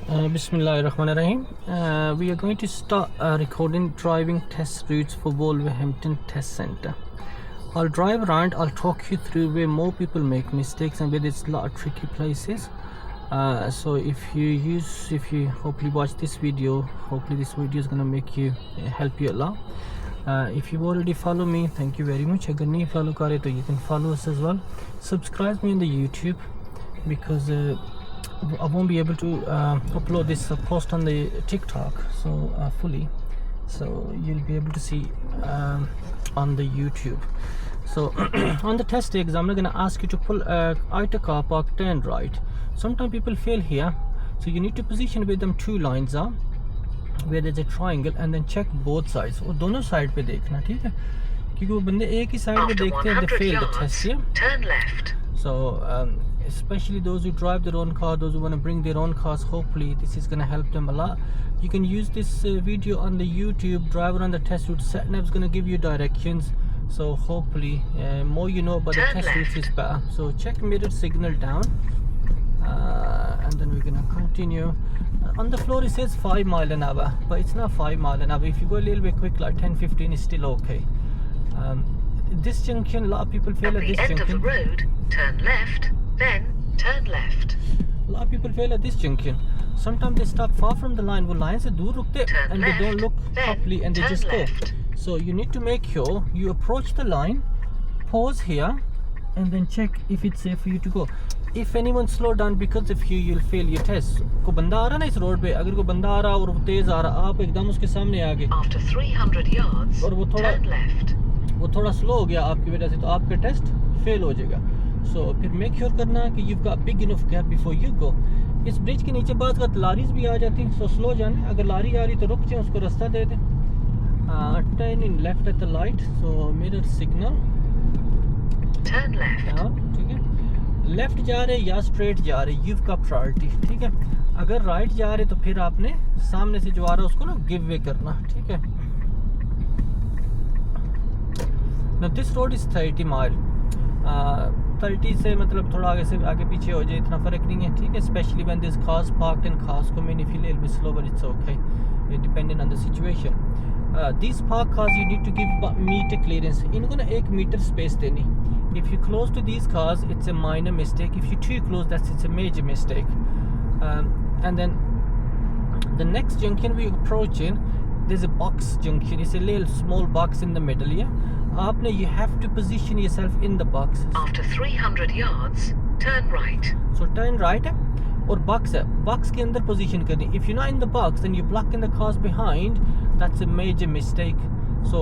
Bismillahirrahmanirrahim. We are going to start recording driving test routes for Wolverhampton Test Centre. I'll drive around, I'll talk you through where more people make mistakes and where there's a lot of tricky places. So if you hopefully watch this video, hopefully this video is going to make you help you a lot. If you already follow me, thank you very much. Agar nahi follow kare to you can follow us as well. Subscribe me on the YouTube because I won't be able to upload this post on the TikTok fully, so you'll be able to see on the YouTube. So on the test day, examiner going to ask you to pull out a car park, turn right. Sometimes people fail here, so you need to position where them two lines are, where there's a triangle, and then check both sides. और दोनों side पे देखना, ठीक है, क्योंकि वो बंदे एक ही साइड पे देखते हैं, they fail the test here. Turn left. So especially those who drive their own car, those who want to bring their own cars, hopefully this is going to help them a lot. You can use this video on the YouTube, driver on the test route. SatNav's going to give you directions, so hopefully more you know about the test routes is better. So check mirror signal down, and then we're going to continue. On the floor it says 5 miles an hour, but it's not 5 miles an hour. If you go a little bit quick, like 10-15, is still okay. This junction, a lot of people fail at this junction. At the end of the road, turn left, then turn left. A lot of people fail at this junction. Sometimes they stop far from the line. वो line से दूर रुकते and they don't look properly and they just go. So you need to make sure you approach the line, pause here, and then check if it's safe for you to go. If anyone slow down because of you, you'll fail your test. को बंदा आ रहा ना इस road पे, अगर कोई बंदा आ रहा और वो तेज आ रहा, आप एकदम उसके सामने आ गए After 300 yards, और turn left. वो थोड़ा स्लो हो गया आपकी वजह से, तो आपका टेस्ट फेल हो जाएगा. सो फिर मेक श्योर करना कि you've got big enough gap before you go. इस ब्रिज के नीचे बात का लारीज भी आ जाती हैं, सो स्लो जाने. अगर लारी आ रही तो रुक जाए, उसको रास्ता दे दें. Turn in left at the light, so mirror signal Turn left. ठीक है. लेफ्ट जा रहे या स्ट्रेट जा रहे, you've got priority, ठीक है. अगर राइट जा रहे तो फिर आपने सामने से जो आ रहा है उसको ना गिव वे करना, ठीक है. Now this road is 30 mile. 30 से मतलब थोड़ा आगे से आगे पीछे हो जाए, इतना फ़र्क नहीं है, ठीक है. Especially when there's cars parked and cars come in, if you little bit slow, but it's okay, depending on the situation. These parked cars you need to give meter clearance. इनको ना 1 meter space देनी. If you close to these cars, it's a minor mistake. If you're too close, it's a major mistake. And then the next junction we approach in, there's a box junction. It's a little small box in the middle, yeah. आपने you have to position yourself in the box. After 300 yards, turn right. So turn right है और box है, box के अंदर position करनी. If you're not in the box, then you're blocking the cars behind. That's a major mistake. So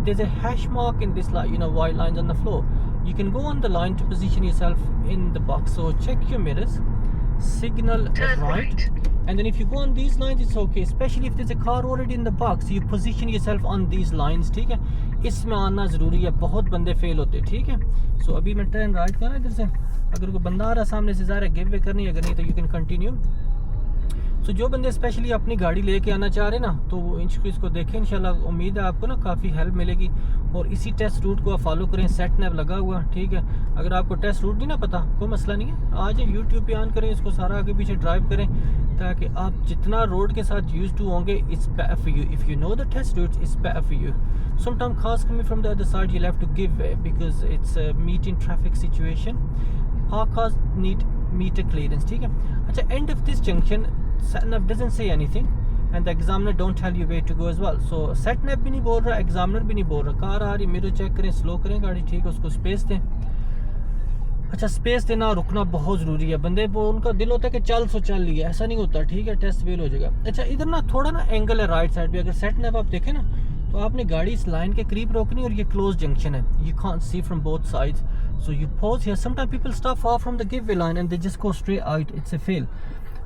there's a hash mark in this, like, white lines on the floor. You can go on the line to position yourself in the box. So check your mirrors, signal right. And then if you go on these lines, it's okay. Especially if there's a car already in the box, you position yourself on these lines, ठीक है. इसमें आना ज़रूरी है, बहुत बंदे fail होते, ठीक है. सो अभी मैं टर्न राइट कर रहा इधर से. अगर कोई बंदा आ रहा सामने से, ज़रा गिव वे करनी, अगर नहीं तो यू कैन कंटिन्यू. सो जो बंदे स्पेशली अपनी गाड़ी लेके आना चाह रहे ना, तो वो इसको देखें. इंशाल्लाह उम्मीद है आपको ना काफ़ी हेल्प मिलेगी. और इसी टेस्ट रूट को आप फॉलो करें. SatNav लगा हुआ, ठीक है. अगर आपको टेस्ट रूट नहीं ना पता, कोई मसला नहीं है, आज यूट्यूब पे ऑन करें, इसको सारा आगे पीछे ड्राइव करें, ताकि आप जितना रोड के साथ यूज टू होंगे, it's better for you. If you know the test routes, it's better for you. Sometimes cars coming from the other side, you'll have to give way because it's a meeting traffic situation. Park cars need meter clearance, ठीक है. अच्छा, end of this junction, SatNav doesn't say anything and the examiner don't tell you where to go as well. So SatNav भी नहीं बोल रहा, examiner भी नहीं बोल रहा. कार आ रही, मिरर चेक करें, स्लो करें गाड़ी, ठीक है, उसको स्पेस दें. अच्छा, स्पेस देना, रुकना बहुत ज़रूरी है. बंदे वो उनका दिल होता है कि चल चल लिया, ऐसा नहीं होता, ठीक है. टेस्ट फेल हो जाएगा. अच्छा, इधर ना थोड़ा ना एंगल है राइट साइड पे. अगर SatNav आप देखें ना, तो आपने गाड़ी इस लाइन के करीब रोकनी और ये क्लोज जंक्शन है. You can't see from both sides, so you pause here. Sometime people stop far from the give way line and they just go straight out. It's a fail.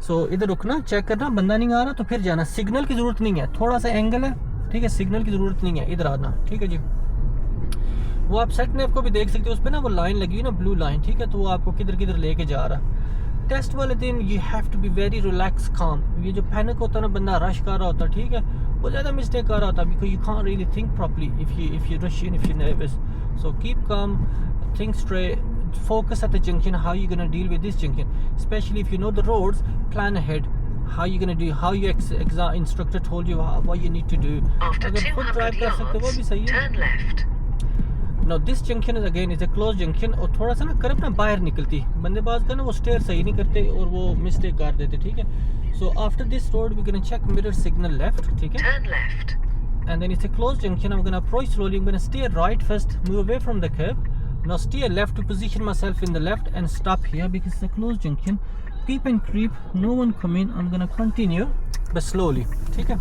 So इधर रुकना, check करना, बंदा नहीं आ रहा तो फिर जाना. सिग्नल की ज़रूरत नहीं है, थोड़ा सा एंगल है, ठीक है. सिग्नल की ज़रूरत नहीं है, इधर आना, ठीक है जी. वो आप SatNav को भी देख सकते हो, उस पर ना वो लाइन लगी हुई ना, ब्लू लाइन, ठीक है. तो वो आपको किधर किधर लेके जा रहा. टेस्ट वाले दिन you have to be very relax calm. ये जो पैनिक होता है ना, बंदा रश कर रहा होता, ठीक है, वो ज़्यादा मिस्टेक कर रहा होता, because you can't really think properly if you rush in, if you nervous. So keep calm, think straight, focus at the junction, how you're going to deal with this junction, especially if you know the roads. Plan ahead, how you gonna do, how your exam instructor told you what you need to do. After अगर खुद 200 drive कर सकते हो वो भी yards, सही है. turn left. Now this junction is again is a closed junction और थोड़ा सा ना कर्व ना बाहर निकलती, बंदेबाज का ना वो स्टेयर सही नहीं करते और वो मिस्टेक कर देते, ठीक है. So after this road we're gonna check mirror signal left, ठीक है. Turn left. And then it's a closed junction. I'm gonna approach slowly. I'm gonna steer right first, move away from the curb. Now steer left to position myself in the left and stop here because it's a closed junction. Keep and creep, no one come in. I'm gonna continue but slowly, ठीक है.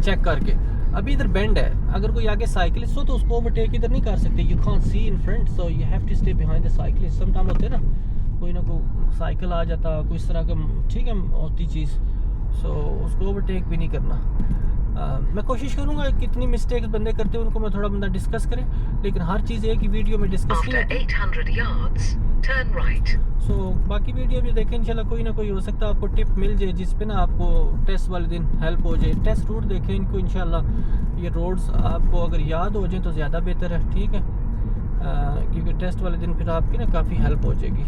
Check करके अभी इधर bend है, अगर कोई आगे cyclist हो तो उसको ओवरटेक इधर नहीं कर सकते. You can't see in front, so you have to stay behind the cyclist. Some time होते हैं ना कोई ना कोई साइकिल आ जाता, कोई इस तरह का, ठीक है, होती चीज़, सो उसको ओवरटेक भी नहीं करना. मैं कोशिश करूँगा कितनी मिस्टेक्स बंदे करते हैं उनको मैं थोड़ा बंदा डिस्कस करें, लेकिन हर चीज़ एक ही वीडियो में डिस्कस नहीं After होती. 800 yards, turn right. सो बाकी वीडियो भी देखें इंशाल्लाह, कोई ना कोई हो सकता है आपको टिप मिल जाए जिस पे ना आपको टेस्ट वाले दिन हेल्प हो जाए. टेस्ट रूट देखें इनको, इंशाल्लाह ये रोड्स आपको अगर याद हो जाए तो ज़्यादा बेहतर है, ठीक है, क्योंकि टेस्ट वाले दिन फिर आपकी ना काफ़ी हेल्प हो जाएगी.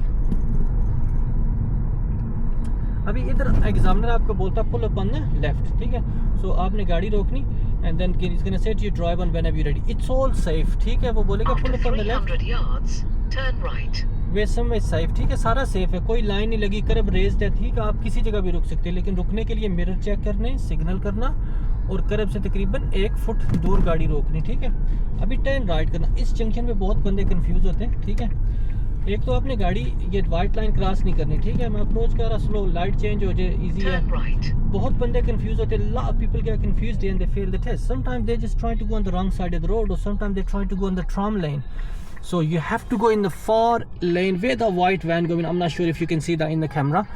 अभी इधर एग्जामिनर आपको बोलता है pull up on the left, ठीक है. सो आपने गाड़ी रोकनी and then it's gonna set you drive on whenever you ready. It's all safe, ठीक है. वो बोलेगा pull After up on the left, 300 yards, turn right. वे समय सेफ, ठीक है, सारा सेफ है, कोई लाइन नहीं लगी, कर्ब रेज्ड है, ठीक है. आप किसी जगह भी रुक सकते हैं, लेकिन रुकने के लिए मिरर चेक करने, सिग्नल करना और कर्ब से तकरीबन 1 फुट दूर गाड़ी रोकनी, ठीक है. अभी टर्न राइट करना. इस जंक्शन पे बहुत बंदे कंफ्यूज होते हैं, ठीक है. एक तो आपने गाड़ी ये वाइट लाइन क्रॉस नहीं करनी, ठीक है. मैं अप्रोच कर रहा, स्लो, लाइट चेंज हो जाए, इजी है. Turn right. बहुत बंदे कंफ्यूज होते हैं. lot of people get confused and they fail the test. Sometimes they just trying to go on the wrong side of the road or sometimes they trying to go on the tram lane. So you have to go in the far lane where the white van going. I'm not sure if you can see that in the camera.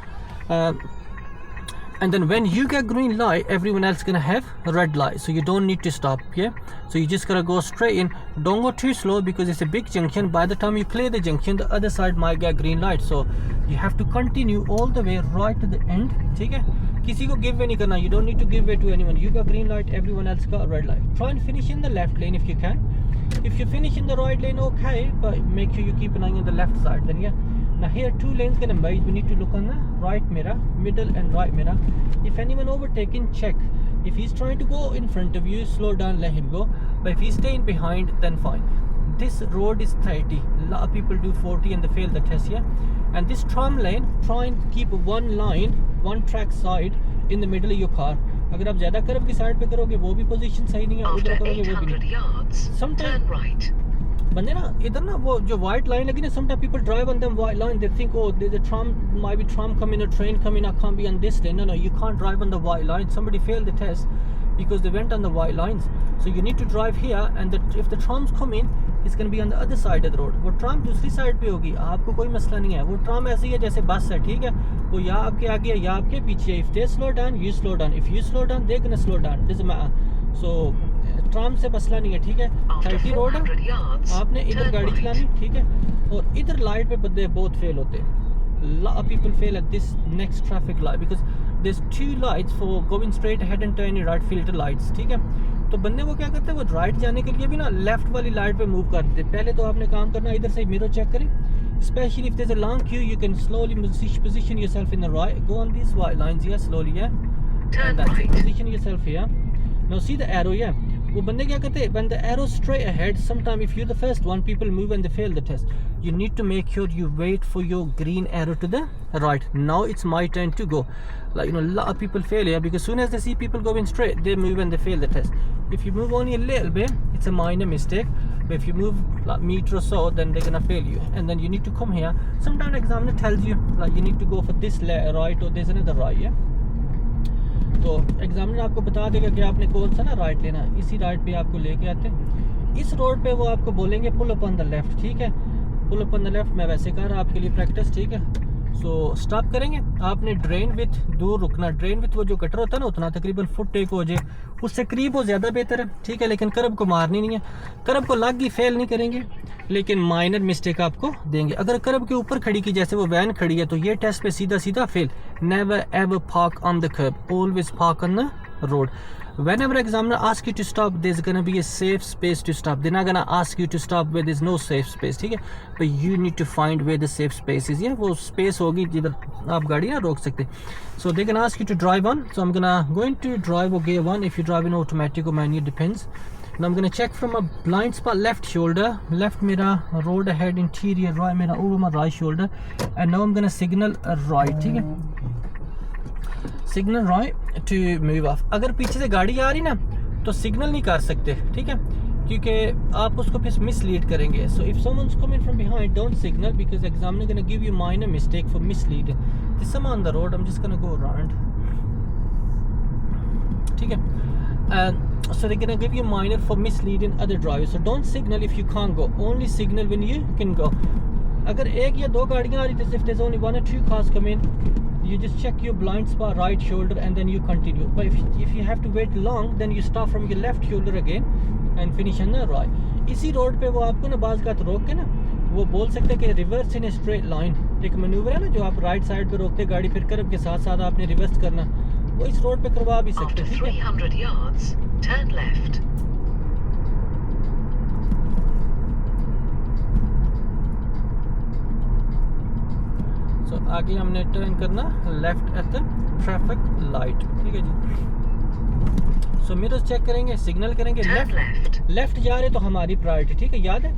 And then when you get green light, everyone else gonna have red light, so you don't need to stop. Yeah, so you just gotta go straight in. Don't go too slow because it's a big junction. By the time you clear the junction, the other side might get green light, so you have to continue all the way right to the end. ठीक है, किसी को give way नहीं करना. You don't need to give way to anyone. You got green light, everyone else got red light. Try and finish in the left lane if you can. If you finish in the right lane, okay, but make sure you keep an eye on the left side. Then yeah. Now here 2 lanes gonna merge. We need to look on the right mirror, middle and right mirror. If anyone overtaking, check. If he's trying to go in front of you, slow down, let him go. But if he's staying behind, then fine. This road is 30. A lot of people do 40 and they fail the test, yeah. And this tram lane, try and keep one line, one track side in the middle of your car. अगर आप ज़्यादा curve की side पे करोगे वो भी position सही नहीं है, After उधर करोगे वो भी 800 नहीं. yards, Sometime- turn right. बंदे ना इधर ना वो जो white line लगी ना, sometimes people drive on them white line, they think oh there's a tram, might be tram coming, a train coming, I can't be on this lane. No, you can't drive on the white line. Somebody failed the test because they went on the white lines. So you need to drive here, and if the trams come in, it's going to be on the other side of the road. वो tram दूसरी side पे होगी, आपको कोई मसला नहीं है. वो tram ऐसी है जैसे बस है, ठीक है, वो या आपके आगे या आपके पीछे. If they slow down, you slow down. If you slow down, they're gonna slow down. Doesn't matter. So tram से मसला नहीं है, ठीक है. After 30 रोड 400 है, yards, आपने इधर turn गाड़ी right. चलानी, ठीक है. और इधर लाइट पे बंदे बहुत फेल होते हैं. lot of people fail at this next traffic light because there's 2 lights for going straight ahead and turning right, filter lights, ठीक है. तो बंदे वो क्या करते हैं, वो राइट जाने के लिए भी ना लेफ्ट वाली लाइट पे मूव कर देते हैं. पहले तो आपने काम करना इधर से मिरर चेक करें. Especially if there's a long queue, you can slowly position yourself in the right. Go on these white lines, yeah, slowly, yeah. Turn And that's it. right. Position yourself here. Now see the arrow, yeah. वो बंदे क्या करते हैं, when the arrow straight ahead, sometimes if you're the first one, people move and they fail the test. You need to make sure you wait for your green arrow to the right. Now it's my turn to go. Like, you know, a lot of people fail here because soon as they see people going straight, they move and they fail the test. If you move only a little bit, it's a minor mistake. But if you move like meter or so, then they're gonna fail you. And then you need to come here. Sometimes examiner tells you like you need to go for this right or there's another right, yeah. तो examiner आपको बता देगा कि आपने कौन सा ना right लेना. इसी राइट पे आपको लेके आते हैं. इस रोड पे वो आपको बोलेंगे pull up on the left, ठीक है. Pull up on the left मैं वैसे कर रहा आपके लिए प्रैक्टिस, ठीक है. सो स्टॉप करेंगे, आपने ड्रेन विथ दूर रुकना. ड्रेन विथ वो जो कटर होता है ना, उतना तकरीबन फुट टेक हो जाए, उससे करीब हो ज़्यादा बेहतर है, ठीक है. लेकिन कर्ब को मारनी नहीं है. कर्ब को लग ही फेल नहीं करेंगे, लेकिन माइनर मिस्टेक आपको देंगे. अगर कर्ब के ऊपर खड़ी की जैसे वो वैन खड़ी है तो ये टेस्ट पे सीधा सीधा fail. Never ever park on the kerb, always park on the road. Whenever examiner asks you to stop, there's gonna be a safe space to stop. They're not gonna ask you to stop where there's no safe space, ठीक है? But you need to find where the safe space is. Yeah, वो space होगी जिधर आप गाड़ी ना रोक सकते. So they're gonna ask you to drive on. So I'm gonna going to drive or gear one. If you drive in automatic or manual, depends. Now I'm gonna check from a blind spot left shoulder. Left मेरा road ahead interior, right मेरा over my right shoulder. And now I'm gonna signal right, ठीक है? Signal right to move off. अगर पीछे से गाड़ी आ रही ना तो सिग्नल नहीं कर सकते, ठीक है, क्योंकि आप उसको फिर मिसलीड करेंगे. So if someone's coming from behind don't signal because examiner gonna give you minor mistake for mislead. This some on the road, I am just gonna go around, ठीक है. So they're gonna give you minor for misleading other drivers. So don't signal if you can't go. Only signal when you can go. अगर एक या दो गाड़ियाँ आ रही थी, if there's only 1 or 2 cars come in, you just check your blind spot right shoulder and then you continue. But if you have to wait long, then you start from your left shoulder again and finish on the right. इसी road पे वो आपको ना बाज़ का रोक के ना वो बोल सकते हैं कि रिवर्स इन स्ट्रेट लाइन. एक मैन्यूवर है ना जो आप राइट साइड पे रोकते गाड़ी, फिर कर्व के साथ साथ आपने रिवर्स करना, वो इस रोड पे करवा भी सकते After हैं, ठीक है. 300 yards, turn left. So आगे हमने टर्न करना left at the traffic light, ठीक है जी. सो मिरर्स चेक करेंगे, सिग्नल करेंगे. Turn left. लेफ्ट जा रहे तो हमारी प्रायोरिटी, ठीक है, याद है.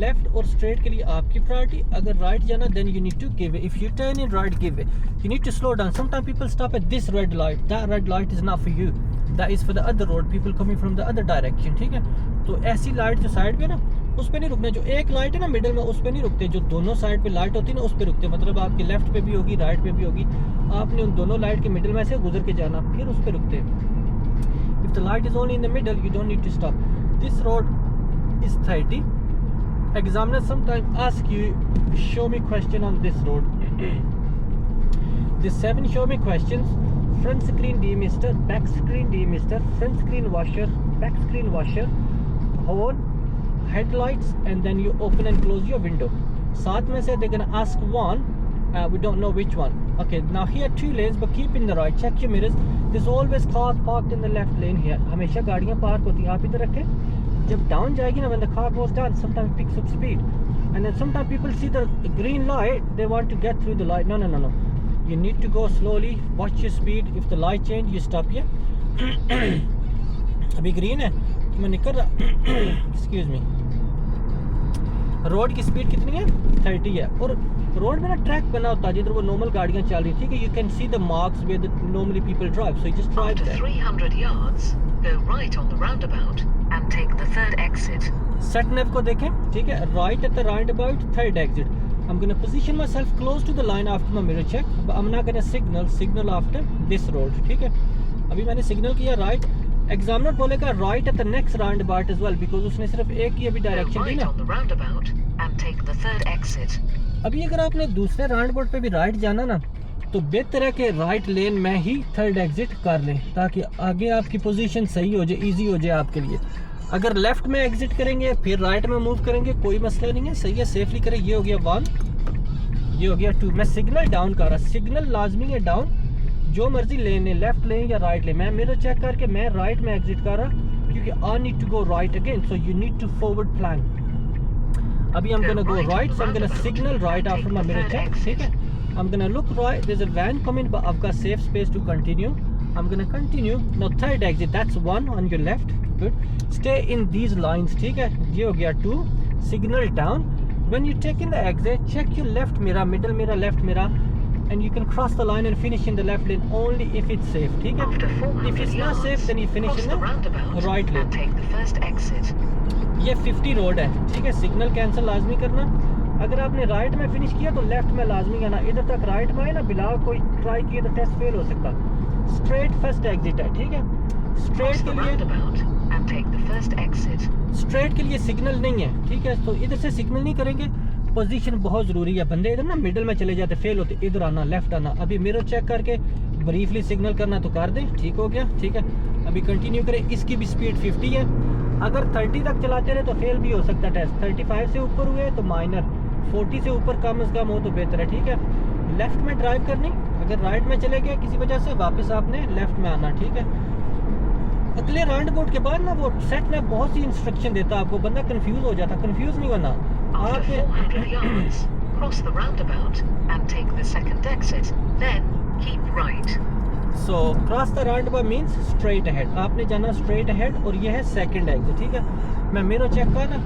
लेफ्ट और स्ट्रेट के लिए आपकी प्रायोरिटी. अगर राइट जाना then you need to give way. If you turn in right give way. You need to slow down. Sometime people stop at this red light. That red light is not for you, that is for the other road, people coming from the other direction, ठीक है. तो ऐसी light जो side पे ना उस पे नहीं रुकना. जो एक लाइट है ना मिडिल में उस पे नहीं रुकते. जो दोनों साइड पे लाइट होती है ना उस पे रुकते. मतलब आपके लेफ्ट पे भी होगी, राइट पे भी होगी, आपने उन दोनों लाइट के मिडिल में से गुजर के जाना, फिर उस पे रुकते. If the light is only in the middle you don't need to stop. This road is 30. Examiner sometimes ask you, show me question on this road. The 7 show me questions: front screen demister, back screen demister, front screen washer, back screen washer, horn, headlights, and then you open and close your window. साथ में से they're gonna ask one. We don't know which one. Okay, now here 2 lanes, but keep in the right. Check your mirrors. There's always cars parked in the left lane here. हमेशा गाड़ियाँ park होती हैं, आप इधर रखें. जब down जाएगी ना, when the car goes down, sometimes picks up speed, and then sometimes people see the green light, they want to get through the light. No. You need to go slowly. Watch your speed. If the light change, you stop here. अभी green है तो मैं निकल रहा. Excuse me. Road की speed कितनी है? 30 है. और रोड में ना ट्रैक बना होता है जिधर वो नॉर्मल गाड़ियाँ चल रही, ठीक है. You can see the marks where the normally people drive, so you just drive After there. 300 yards, go right on the roundabout and take the third exit. Sat nav को देखें, ठीक है. Right at the roundabout, third exit. I am gonna position myself close to the line after my mirror check. I am not gonna signal after this road, ठीक है. अभी मैंने signal किया right. Examiner बोलेगा right at the next roundabout as well, because उसने सिर्फ एक ही अभी Go डायरेक्शन दी right ना. on the roundabout and take the third exit. अभी अगर आपने दूसरे राउंडाbout पे भी राइट जाना ना तो बेहतर है कि राइट लेन में ही थर्ड एग्जिट कर लें ताकि आगे आपकी पोजीशन सही हो जाए, इजी हो जाए आपके लिए. अगर लेफ्ट में एग्जिट करेंगे फिर राइट में मूव करेंगे, कोई मसला नहीं है, सही है, सेफली करें. ये हो गया 1, ये हो गया 2. मैं सिग्नल डाउन कर रहा. सिग्नल लाजमी है डाउन, जो मर्जी लेन है, लेफ्ट लेन या राइट लेन. मैं मिरर चेक करके मैं राइट में एग्जिट कर रहा क्योंकि I need to go right again, so you need to forward plan. अभी I'm gonna go right, so I'm gonna signal right after my mirror check, ठीक है. I'm gonna look right, there's a van coming but I've got safe space to continue. I'm gonna continue. Now third exit, that's 1 on your left. Good. Stay in these lines, ठीक है. ये हो गया 2. Signal down. When you take in the exit, check your left mirror, middle mirror, left mirror, and you can cross the line and finish in the left lane only if it's safe, ठीक है. After 400 If it's not yards, safe then you finish cross in the the roundabout right lane. and take the first exit. ये 50 road है, ठीक है. Signal cancel लाजमी करना. अगर आपने राइट में फिनिश किया तो लेफ्ट में लाजमी आना. इधर तक राइट में आए ना, बिला कोई ट्राई किए तो टेस्ट फेल हो सकता. स्ट्रेट फर्स्ट एग्जिट है, ठीक है. Cross स्ट्रेट the के लिए roundabout and take the first exit. Straight के लिए सिग्नल नहीं है, ठीक है. तो इधर से सिग्नल नहीं करेंगे. पोजीशन बहुत ज़रूरी है. बंदे इधर ना मिडिल में चले जाते, फेल होते. इधर आना, लेफ्ट आना. अभी मिरर चेक करके ब्रीफली सिग्नल करना तो कर दें, ठीक हो गया, ठीक है. अभी कंटिन्यू करें. इसकी भी स्पीड 50 है. अगर 30 तक चलाते रहे तो फेल भी हो सकता है टेस्ट. 35 से ऊपर हुए तो माइनर, 40 से ऊपर कम से कम हो तो बेहतर है, ठीक है. लेफ्ट में ड्राइव करनी. अगर राइट में चले गए किसी वजह से वापस आपने लेफ्ट में आना, ठीक है. अगले राउंड अबाउट के बाद ना वो सेट ना बहुत सी इंस्ट्रक्शन देता है आपको, बंदा कंफ्यूज हो जाता। कंफ्यूज नहीं होना After 400 yards, cross the roundabout and take the second exit. Then keep right. So cross the round about means straight ahead, आपने जाना स्ट्रेट अहेड और ये है सेकंड एग्जिट, ठीक है। मैं मिरर चेक कर ना,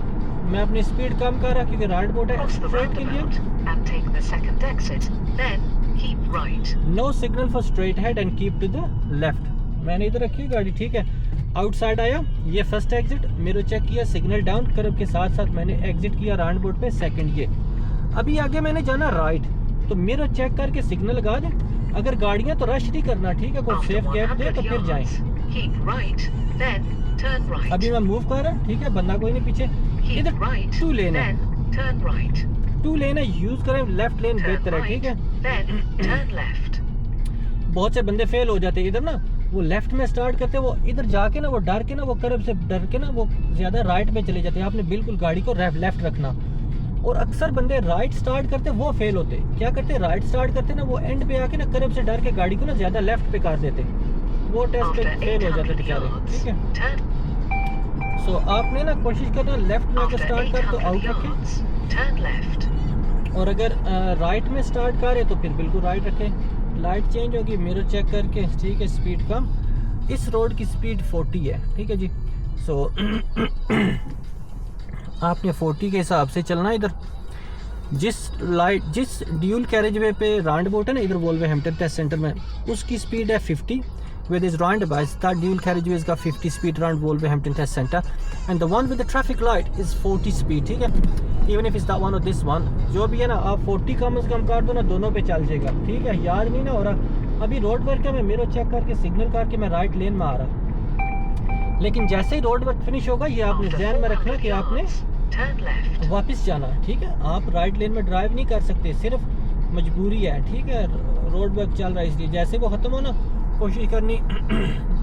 मैं अपनी स्पीड कम कर रहा क्योंकि राउंड अबाउट है Cross the स्ट्रेट के लिए। roundabout and take the second exit. Then keep right. No signal for straight ahead and keep to the left. मैंने इधर रखी गाड़ी, ठीक है। आउटसाइड आया, ये फर्स्ट एग्जिट, मिरर चेक किया, सिग्नल डाउन कर्व के साथ साथ मैंने एग्जिट किया राउंड अबाउट पे सेकंड। ये अभी आगे मैंने जाना राइट, तो मिरर चेक करके सिग्नल लगा दें। अगर गाड़ियां तो रश नहीं करना, ठीक है, कोई After सेफ गैप दे 100 तो फिर जाएं। yards, keep right. Then turn right. अभी मैं मूव कर रहा हूँ, ठीक है, बंदा कोई नहीं पीछे। Keep इधर right. टू लेन है, Then turn right. Two lane है, यूज करें, लेफ्ट लेन Turn बेहतर है, right. ठीक है। Then turn left. बहुत से बंदे फेल हो जाते हैं इधर ना, वो लेफ्ट में स्टार्ट करते हैं, वो इधर जाके ना वो डर के ना वो कर्व से डर के ना वो ज़्यादा राइट में चले जाते हैं। आपने बिल्कुल गाड़ी को लेफ्ट रखना। और अक्सर बंदे राइट स्टार्ट करते वो फेल होते। क्या करते, राइट स्टार्ट करते ना, वो एंड पे आके ना कर्व से डर के गाड़ी को ना ज़्यादा लेफ्ट पे कर देते, वो टेस्ट पे After फेल हो जाते 800 बेचारे, yards, ठीक है। turn. सो आपने ना कोशिश करना लेफ्ट में अगर After स्टार्ट कर तो 800 आउट रखें, yards, turn left. और अगर राइट में स्टार्ट करें तो फिर बिल्कुल राइट रखें। लाइट चेंज होगी, मिरर चेक करके, ठीक है, स्पीड कम। इस रोड की स्पीड 40 है, ठीक है जी। सो आपने 40 के हिसाब से चलना। इधर जिस ड्यूल कैरेज वे पे राउंड अबाउट है ना, इधर वोल्वरहैम्पटन टेस्ट सेंटर में, उसकी स्पीड है 50 with his roundabouts. That dual carriageway has got 50 speed around Wolverhampton Test Centre, and the one with the traffic light is 40 speed, ठीक है। Even if it's that one or this one, जो भी है ना, आप 40 कम से कम कर दो ना, दोनों पे चल जाएगा, ठीक है। याद नहीं ना हो रहा, अभी रोड वर्क है, मैं मिरर चेक करके सिग्नल करके मैं राइट लेन में आ रहा, लेकिन जैसे ही रोड वर्क फिनिश होगा, ये आपने After ध्यान में रखना 400 कि आपने yards, turn left. वापस जाना है, ठीक है। आप राइट लेन में ड्राइव नहीं कर सकते, सिर्फ मजबूरी है, ठीक है। रोड वर्क चल रहा है इसलिए जैसे वो ख़त्म हो ना, कोशिश करनी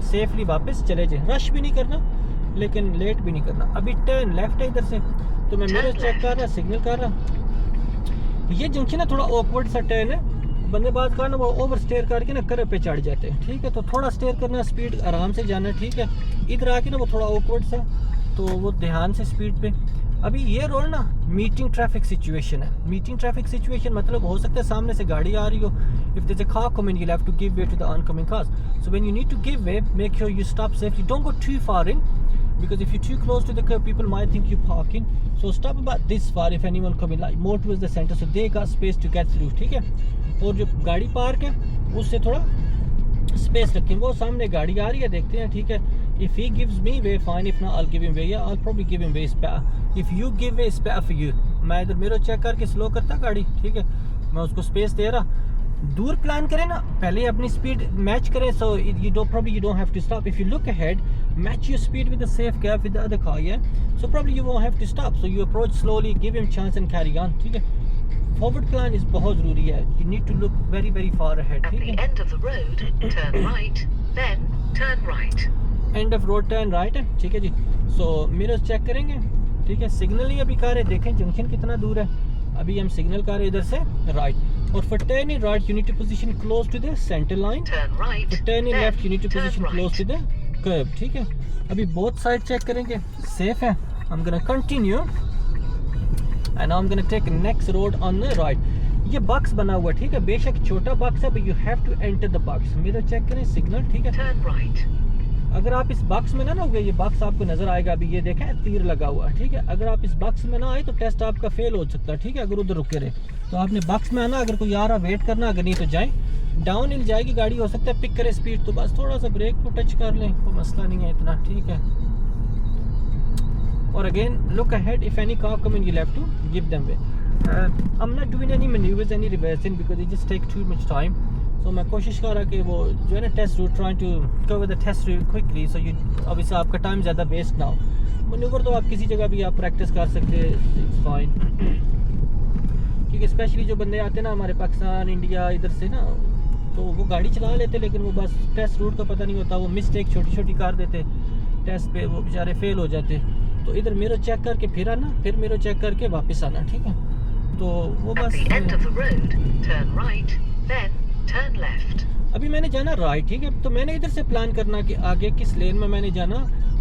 सेफली वापस चले जाए। रश भी नहीं करना लेकिन लेट भी नहीं करना। अभी टर्न लेफ्ट है इधर से, तो मैं मिरर चेक कर रहा, सिग्नल कर रहा। ये जंक्शन है थोड़ा ऑकवर्ड सा टर्न है, बंदे बात करना वो ओवर स्टेयर करके ना कर्व पे चढ़ जाते हैं, ठीक है। तो थोड़ा स्टेयर करना, स्पीड आराम से जाना, ठीक है। इधर आके ना वो थोड़ा ऑकवर्ड सा, तो वो ध्यान से स्पीड पे। अभी ये रोड ना मीटिंग ट्रैफिक सिचुएशन है। मीटिंग ट्रैफिक सिचुएशन मतलब हो सकता है सामने से गाड़ी आ रही हो, if there's a car coming you'll have to give way to the oncoming cars, so when you need to give way, make sure you stop safely, don't go too far in, because if you're too close to the curb people might think you're parking, so stop about this far if anyone coming like more towards the center, so they got space to get through, ठीक है। और जो गाड़ी park है उससे थोड़ा space रखें, वो सामने गाड़ी आ रही है, देखते हैं, ठीक है। If he gives me way, fine. If not, I'll give him way. Yeah, I'll probably give him way. It's better. If you give way, it's better for you. मैं इधर मिरर चेक करके स्लो करता गाड़ी, ठीक है। मैं उसको space दे रहा। दूर प्लान करें ना, पहले अपनी स्पीड मैच करें, so you don't have to stop. If you look ahead, match your speed with the safe gap with the other car, yeah. So probably you won't have to stop. So you approach slowly, give him chance and carry on, ठीक है। Forward plan is बहुत ज़रूरी है. You need to look very very far ahead, At ठीक the है। end of the road, turn right, then turn right. End of road turn right है, ठीक है जी। सो मिरर्स चेक करेंगे, ठीक है। सिग्नल ही अभी कर रहे, देखें जंक्शन कितना दूर है। अभी हम सिग्नल कर रहे इधर से राइट, और for turn in right you need to position close to the centre line, Turn right, for turning then left you need to turn position close to right. The kerb, ठीक है। अभी both side check करेंगे, safe है। I am gonna continue and I am gonna take next road on the right. ये box बना हुआ है, ठीक है, बेशक छोटा बॉक्स है, but you have to enter the box. Mirror check करें, सिग्नल, ठीक है। Turn right. अगर आप इस बॉक्स में ना होगे, ये बॉक्स आपको नजर आएगा, अभी ये देखें तीर लगा हुआ है, ठीक है। अगर आप इस बॉक्स में ना आए तो टेस्ट आपका फेल हो सकता है, ठीक है। अगर उधर रुके रहे तो आपने बॉक्स में आना, अगर कोई आ रहा वेट करना, अगर नहीं तो जाएं। डाउन हिल जाएगी गाड़ी, हो सकता है पिक करे स्पीड, तो बस थोड़ा सा ब्रेक को टच कर लें, कोई मसला नहीं है इतना, ठीक है। और again look ahead, if any car coming you have to give them way. I am not doing any manoeuvres, any reversing, because it just take too much time. तो मैं कोशिश कर रहा कि वो जो है ना test route, trying to cover the test route quickly, so you obviously आपका टाइम ज़्यादा वेस्ट ना हो। मैन्यूवर तो आप किसी जगह भी आप प्रैक्टिस कर सकते हैं, इट्स फाइन। क्योंकि स्पेशली जो बंदे आते हैं ना हमारे पाकिस्तान, इंडिया, इधर से ना, तो वो गाड़ी चला लेते लेकिन वो बस टेस्ट रूट का पता नहीं होता, वो मिस्टेक छोटी छोटी कर देते टेस्ट पे, वो बेचारे फेल हो जाते। तो इधर मिरर चेक करके फिर आना, फिर मिरर चेक करके वापस आना, ठीक है। तो वो At बस the end of the road, turn right, then turn left. अभी मैंने जाना राइट, ठीक है, तो मैंने इधर से प्लान करना कि आगे किस लेन में मैंने जाना।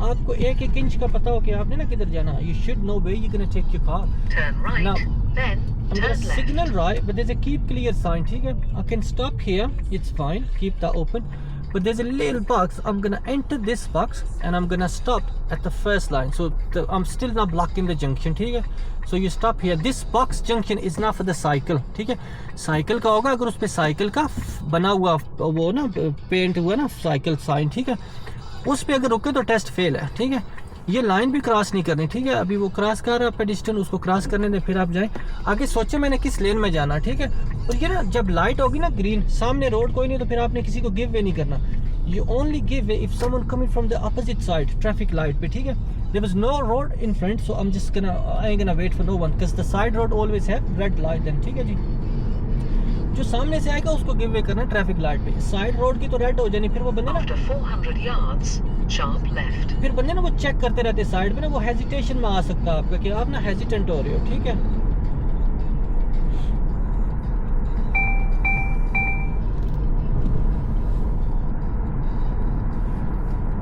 आपको एक एक इंच का पता हो कि आपने ना किधर जाना। You should know where you gonna take your car. Turn right, Now, then I'm turn gonna left. signal right, but there's a keep clear sign, ठीक है। I can stop here, it's fine, keep that open. But there's a little box, I'm gonna enter this box and I'm gonna stop at the first line. So I'm still not blocking the junction, ठीक है। So you stop here. This box junction is not for the cycle, ठीक है। Cycle का होगा, अगर उस पे cycle का बना हुआ वो ना पेंट हुआ ना साइकिल साइन, ठीक है, उस पे अगर रुके तो टेस्ट फेल है, ठीक है। ये लाइन भी क्रॉस नहीं करनी, ठीक है। अभी वो क्रॉस कर रहा है पेडिस्ट्रियन, उसको क्रॉस करने दे, फिर आप जाएं आगे। सोचे मैंने किस लेन में जाना, ठीक है। और ये ना जब लाइट होगी ना ग्रीन, सामने रोड कोई नहीं, तो फिर आपने किसी को गिव वे नहीं करना। You only give way if someone coming from the opposite side traffic light पे, ठीक है। There was no road in front, so I am just gonna wait for no one because the side road always have red light then, ठीक है जी। जो सामने से आएगा उसको गिव वे करना ट्रैफिक लाइट पे। साइड रोड की तो रेड हो जानी, फिर वो बंदे ना After 400 yards, sharp left. फिर बंदे ना वो चेक करते रहते साइड में ना, वो हेजिटेशन में आ सकता है आपका कि आप ना हेजिटेंट हो रहे हो, ठीक है।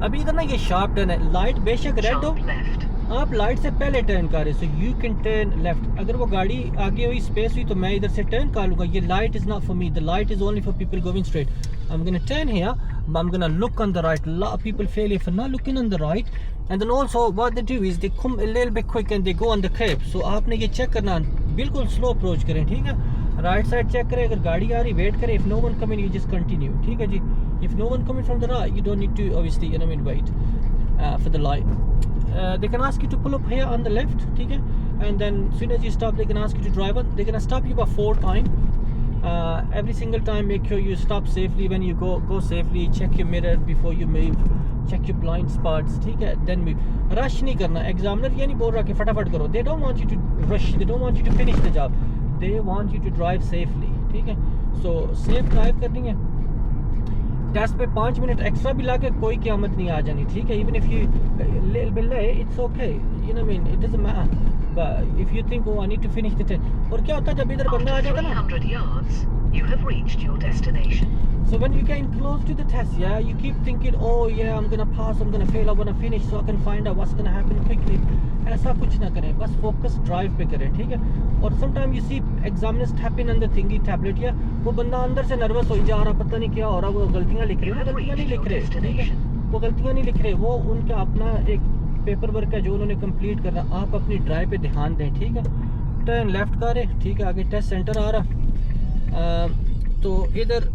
अभी इधर ना ये शार्प टर्न है, लाइट बेशक रेड हो, Sharp left. आप लाइट से पहले टर्न कर रहे हो, so you can turn left. अगर वो गाड़ी आगे हुई स्पेस हुई तो मैं इधर से टर्न कर लूँगा। ये light is not for me, the light is only for people going straight. I am gonna turn here, I am gonna look on the right. Lot of people fail for not looking on the right, and then also what they do is they come a little bit quick and they go on the kerb. So आपने ये check करना, बिल्कुल slow approach करें, ठीक है। Right side check करें, अगर गाड़ी आ रही वेट करें। If no one coming you just continue, ठीक है जी। If no one coming from the right you don't need to obviously you know mean wait for the light. They can ask you to pull up here on the left, ठीक है, and then as soon as you stop they can ask you to drive on. They're gonna stop you about 4 times. Every single time make sure you stop safely. When you go safely, check your mirror before you move, check your blind spots, ठीक है, then move. Rush नहीं करना। Examiner ये नहीं बोल रहा कि फटाफट करो। They don't want you to rush, they don't want you to finish the job, they want you to drive safely, ठीक है। So safe drive करनी है। टेस्ट पे 5 मिनट एक्स्ट्रा भी लाके कोई क़यामत नहीं आ जानी, ठीक है। Even if you little bit late, it's okay, you know what I mean, it doesn't matter, but if you think oh I need to finish the test। और क्या होता है जब इधर बंदा आ After जाता है ना, 300 yards, you have reached your destination. so when you getting close to the test, yeah, you keep thinking oh yeah I'm gonna pass, I'm gonna fail, I wanna finish so I can find out what's gonna happen quickly। ऐसा कुछ ना करें, बस focus drive पे करें, ठीक है। और sometime you see examiners tapping on the thingy tablet, या वो बंदा अंदर से नर्वस हो जा रहा, पता नहीं क्या हो रहा, वो गलतियां लिख रहे हैं, वो गलतियां नहीं लिख रहे, ठीक है, वो गलतियां नहीं लिख रहे, वो उनका अपना एक पेपर वर्क है जो उन्होंने कंप्लीट करना। आप अपनी ड्राइव पे ध्यान दें, ठीक है। टर्न लेफ्ट करें, ठीक है, आगे टेस्ट सेंटर आ रहा, तो इधर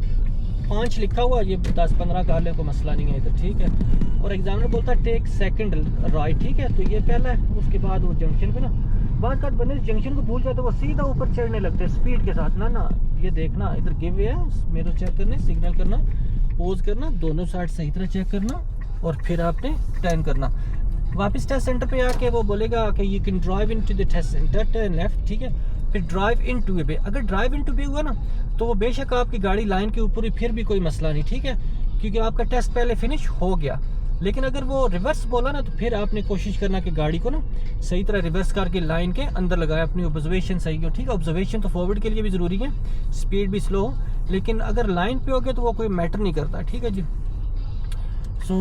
5 लिखा हुआ, ये 10-15 कर ले, कोई मसला नहीं है इधर, ठीक है। और एग्जामिनर बोलता है टेक सेकंड राइट, ठीक है, तो ये पहला है। उसके बाद वो जंक्शन पे ना बाद का बंदे जंक्शन को भूल जाते, वो सीधा ऊपर चढ़ने लगते हैं स्पीड के साथ ना। ये देखना इधर गिव वे है, मेरे चेक करने, सिग्नल करना, पोज करना, दोनों साइड सही तरह चेक करना, और फिर आपने टर्न करना। वापस टेस्ट सेंटर पे आके वो बोलेगा कि you can drive into the test centre, turn left, ठीक है। फिर ड्राइव इनटू वे, अगर ड्राइव इनटू वे हुआ ना तो वो बेशक आपकी गाड़ी लाइन के ऊपर ही, फिर भी कोई मसला नहीं, ठीक है, क्योंकि आपका टेस्ट पहले फिनिश हो गया। लेकिन अगर वो रिवर्स बोला ना तो फिर आपने कोशिश करना कि गाड़ी को ना सही तरह रिवर्स करके लाइन के अंदर लगाए, अपनी ऑब्जर्वेशन सही हो, ठीक है। ऑब्जर्वेशन तो फॉरवर्ड के लिए भी ज़रूरी है, स्पीड भी स्लो हो, लेकिन अगर लाइन पे हो गया तो वो कोई मैटर नहीं करता, ठीक है जी। सो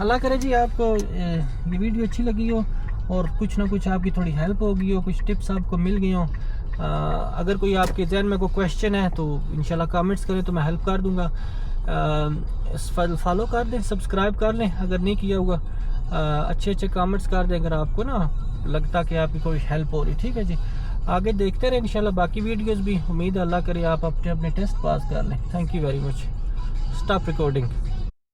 अल्लाह करे जी आपको ये वीडियो अच्छी लगी हो और कुछ ना कुछ आपकी थोड़ी हेल्प हो गई हो, कुछ टिप्स आपको मिल गई हो। अगर कोई आपके जहन में कोई क्वेश्चन है तो इंशाल्लाह कमेंट्स करें तो मैं हेल्प कर दूंगा। फॉलो कर दें, सब्सक्राइब कर लें अगर नहीं किया हुआ, अच्छे कमेंट्स कर दें अगर आपको ना लगता कि आपकी कोई हेल्प हो रही, ठीक है जी। आगे देखते रहें इंशाल्लाह बाकी वीडियोस भी। उम्मीद है अल्लाह करे आप अपने टेस्ट पास कर लें। Thank you very much. Stop recording.